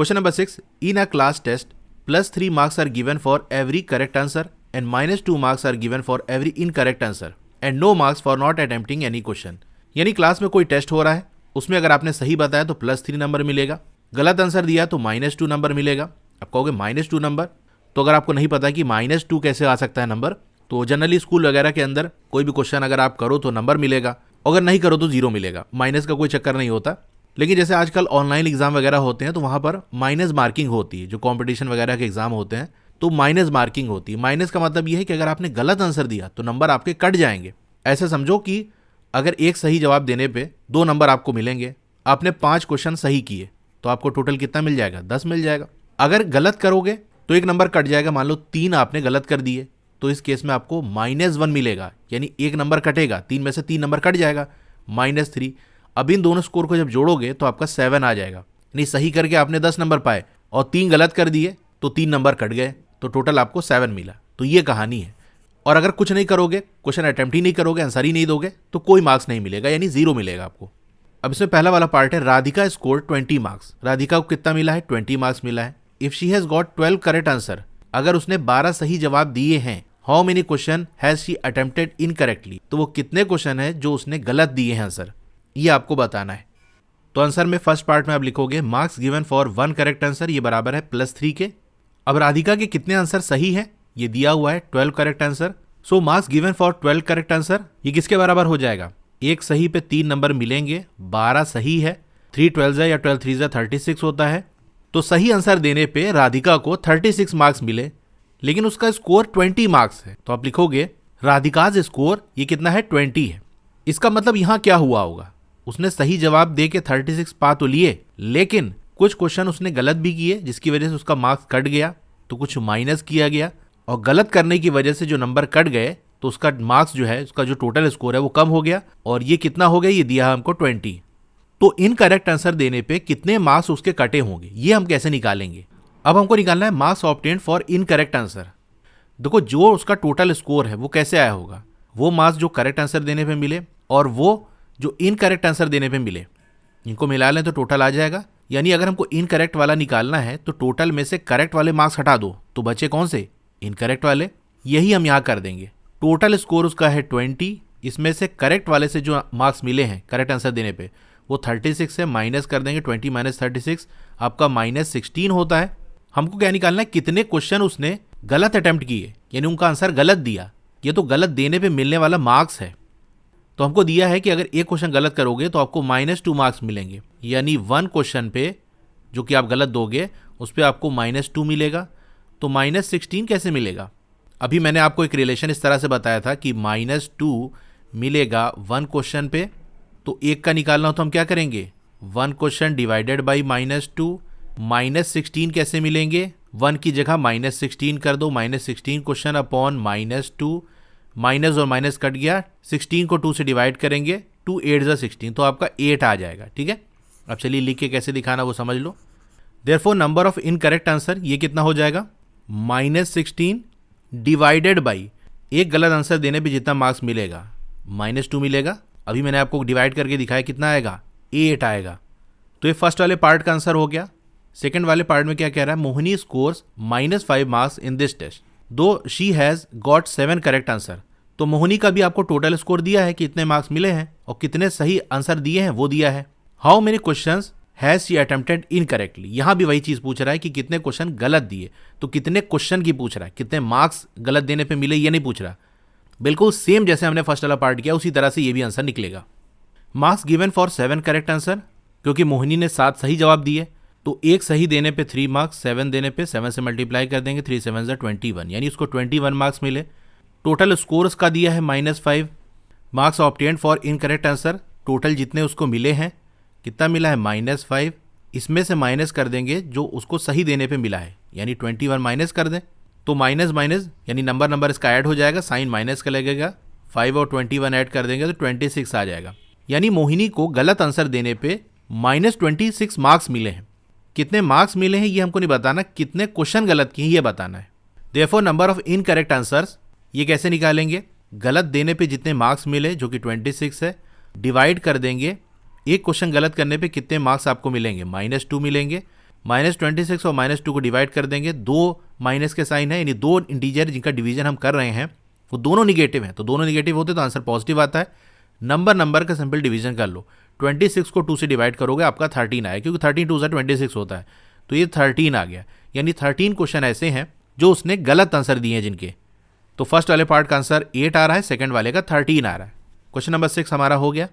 Question number 6. In a class test, +3 marks are given for every correct answer and -2 marks are given for every incorrect answer and no marks for not attempting any question. यानी class में कोई test हो रहा है, उसमें अगर आपने सही बताया तो +3 नंबर मिलेगा, गलत आंसर दिया तो -2 नंबर मिलेगा। आप कहोगे -2 नंबर, तो अगर आपको नहीं पता कि -2 कैसे आ सकता है नंबर, तो जनरली स्कूल वगैरह के अंदर कोई भी क्वेश्चन अगर आप करो तो नंबर मिलेगा, अगर नहीं करो तो 0 मिलेगा। माइनस का कोई चक्कर नहीं होता। लेकिन जैसे आजकल ऑनलाइन एग्जाम वगैरह होते हैं तो वहाँ पर माइनस मार्किंग होती है। जो कंपटीशन वगैरह के एग्जाम होते हैं तो माइनस मार्किंग होती है। माइनस का मतलब ये है कि अगर आपने गलत आंसर दिया तो नंबर आपके कट जाएंगे। ऐसे समझो कि अगर एक सही जवाब देने पे 2 नंबर आपको मिलेंगे, आपने 5 क्वेश्चन सही किए तो आपको टोटल कितना मिल जाएगा? 10 मिल जाएगा। अगर गलत करोगे तो 1 नंबर कट जाएगा। मान लो 3 आपने गलत कर दिए तो इस केस में आपको -1 मिलेगा, यानी 1 नंबर कटेगा, 3 में से 3 नंबर कट जाएगा, -3। अब इन दोनों स्कोर को जब जोड़ोगे तो आपका 7 आ जाएगा। यानी सही करके आपने 10 नंबर पाए और 3 गलत कर दिए तो 3 नंबर कट गए, तो टोटल आपको 7 मिला। तो ये कहानी है। और अगर कुछ नहीं करोगे, क्वेश्चन अटेम्प्ट ही नहीं करोगे, आंसर ही नहीं दोगे, तो कोई मार्क्स नहीं मिलेगा, यानी 0 मिलेगा आपको। अब इसमें पहला वाला पार्ट है, राधिका स्कोर 20 मार्क्स। राधिका को कितना मिला है? 20 मार्क्स मिला है। If she has got 12 correct answer, अगर उसने 12 सही जवाब दिए हैं, how many question has she attempted incorrectly, तो वो कितने क्वेश्चन है जो उसने गलत दिए हैं आंसर, ये आपको बताना है। तो आंसर में फर्स्ट पार्ट में आप लिखोगे marks given for 1 correct answer, ये बराबर है +3 के। अब राधिका के कितने आंसर सही है, ये दिया हुआ है 12 correct answer. So marks given for 12 correct answer, ये किसके बराबर हो जाएगा? एक सही पे 3 नंबर मिलेंगे, 12 सही है, 3 12 या 12 3 36 होता है। तो सही आंसर देने पे राधिका को 36 मार्क्स मिले, लेकिन उसका स्कोर 20 मार्क्स है। तो आप लिखोगे राधिकाज स्कोर, ये कितना है? 20 है। इसका मतलब यहां क्या हुआ होगा? उसने सही जवाब दे के 36 पा तो लिए, लेकिन कुछ क्वेश्चन उसने गलत भी किए जिसकी वजह से उसका मार्क्स कट गया, तो कुछ माइनस किया गया, और गलत करने की वजह से जो नंबर कट गए तो उसका मार्क्स जो है, उसका जो टोटल स्कोर है वो कम हो गया। और ये कितना हो गया? ये दिया हमको 20। तो इनकरेक्ट आंसर देने पे कितने मार्क्स उसके कटे होंगे, ये हम कैसे निकालेंगे? अब हमको निकालना है marks obtained for incorrect answer. देखो, जो उसका टोटल स्कोर है वो कैसे आया होगा? वो मार्क्स जो करेक्ट आंसर देने पे मिले और वो जो इनकरेक्ट आंसर देने पे मिले, इनको मिला लें तो टोटल आ जाएगा। यानी अगर हमको इनकरेक्ट वाला निकालना है तो टोटल में से करेक्ट वाले मार्क्स हटा दो, तो बचे कौन से? इनकरेक्ट वाले। यही हम यहाँ कर देंगे। टोटल स्कोर उसका है 20, इसमें से करेक्ट वाले से जो मार्क्स मिले हैं करेक्ट आंसर देने पे वो 36 से माइनस कर देंगे। 20 - 36 आपका -16 होता है। हमको क्या निकालना है? कितने क्वेश्चन उसने गलत अटेम्प्ट किए, यानी उनका आंसर गलत दिया। ये तो गलत देने पे मिलने वाला मार्क्स है। तो हमको दिया है कि अगर एक क्वेश्चन गलत करोगे तो आपको -2 मार्क्स मिलेंगे, यानी 1 क्वेश्चन पे जो कि आप गलत दोगे उस पर आपको -2 मिलेगा। तो -16 कैसे मिलेगा? अभी मैंने आपको एक रिलेशन इस तरह से बताया था कि -2 मिलेगा 1 क्वेश्चन पे, तो एक का निकालना हो तो हम क्या करेंगे? 1 क्वेश्चन डिवाइडेड बाई -2। -16 कैसे मिलेंगे? 1 की जगह -16 कर दो, -16 क्वेश्चन अपॉन -2, माइनस और माइनस कट गया, 16 को 2 से डिवाइड करेंगे, 2 8 = 16, तो आपका 8 आ जाएगा। ठीक है, अब चलिए लिख के कैसे दिखाना वो समझ लो। Therefore number of incorrect answer, ये कितना हो जाएगा? -16 डिवाइडेड बाई एक गलत आंसर देने पे जितना मार्क्स मिलेगा -2 मिलेगा। अभी मैंने आपको डिवाइड करके दिखाया, कितना आएगा? 8 आएगा। तो ये फर्स्ट वाले पार्ट का आंसर हो गया। सेकेंड वाले पार्ट में क्या कह रहा है? Mohini scores -5 marks in this test though she has got 7 correct answer. तो मोहिनी का भी आपको टोटल स्कोर दिया है कि इतने मार्क्स मिले हैं और कितने सही आंसर दिए हैं वो दिया है। How many questions has she attempted incorrectly, यहाँ भी वही चीज़ पूछ रहा है कि कितने क्वेश्चन गलत दिए। तो कितने क्वेश्चन की पूछ रहा है, कितने मार्क्स गलत देने पे मिले ये नहीं पूछ रहा। बिल्कुल सेम जैसे हमने फर्स्ट वाला पार्ट किया उसी तरह से ये भी आंसर निकलेगा। Marks given for 7 correct answer, क्योंकि मोहिनी ने 7 सही जवाब दिए तो एक सही देने पे 3 मार्क्स, 7 देने पे 7 से मल्टीप्लाई कर देंगे, 3 7 = 21, यानी उसको 21 मार्क्स मिले। टोटल स्कोर उसका दिया है -5। Marks obtained for incorrect answer, total जितने उसको मिले हैं कितना मिला है? -5। इसमें से माइनस कर देंगे जो उसको सही देने पे मिला है, यानी 21 माइनस कर दें तो माइनस माइनस यानी नंबर इसका ऐड हो जाएगा, साइन माइनस का लगेगा, 5 और 21 ऐड कर देंगे तो 26 आ जाएगा। यानी मोहिनी को गलत आंसर देने पे -26 मार्क्स मिले हैं। कितने मार्क्स मिले हैं ये हमको नहीं बताना, कितने क्वेश्चन गलत किए ये बताना है। Therefore number of incorrect answers, ये कैसे निकालेंगे? गलत देने पे जितने मार्क्स मिले जो कि 26 है, डिवाइड कर देंगे एक क्वेश्चन गलत करने पे कितने मार्क्स आपको मिलेंगे? -2 मिलेंगे। -26 और -2 को डिवाइड कर देंगे, दो माइनस के साइन है, यानी दो इंटीजर जिनका डिवीजन हम कर रहे हैं वो दोनों निगेटिव हैं, तो दोनों निगेटिव होते तो आंसर पॉजिटिव आता है। नंबर का सिंपल डिवीजन कर लो, 26 को 2 से डिवाइड करोगे आपका 13 आया, क्योंकि 13 2 26 होता है, तो ये 13 आ गया। यानी 13 क्वेश्चन ऐसे हैं जो उसने गलत आंसर दिए हैं जिनके। तो फर्स्ट वाले पार्ट का आंसर 8 आ रहा है, सेकंड वाले का 13 आ रहा है। क्वेश्चन नंबर 6 हमारा हो गया।